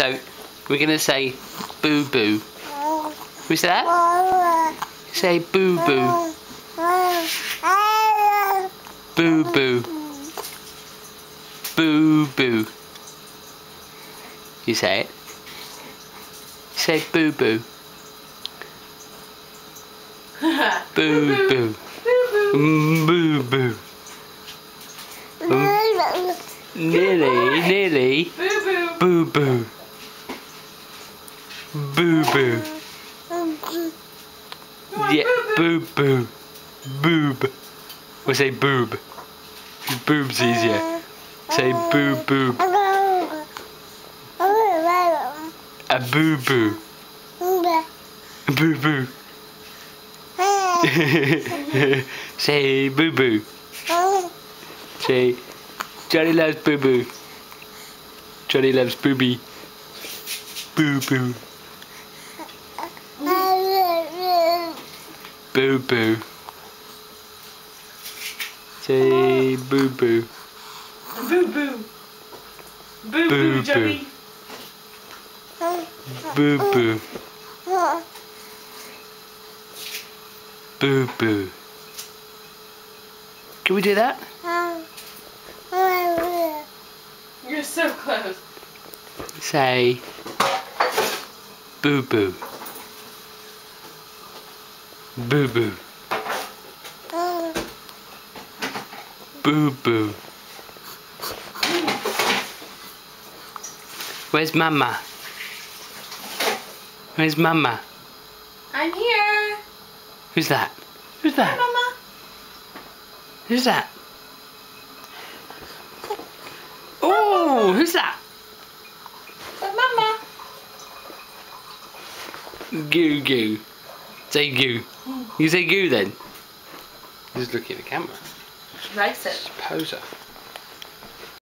So we're going to say boo boo. Who's that? Say boo boo. Boo boo. Boo boo. You say it. Say boo boo. Boo boo. Boo boo. Nearly. Boo boo. Boo boo. Yeah, boo boo. Boob. Or say boob. Boob's easier. Say boo boo. A boo boo. Boo boo. Say boo boo. Say Johnny loves boo boo. Johnny loves booby. Boo boo. Boo boo. Say boo boo. Boo boo. Boo boo, Johnny. Boo boo. Boo boo. Can we do that? You're so close. Say boo boo. Boo boo. Boo boo. Where's Mama? Where's Mama? I'm here. Who's that? Who's that? Hi, Mama. Who's that? Oh, who's that? Mama. Goo goo. Say goo. You say goo then. Just look at the camera. Likes it. Poser.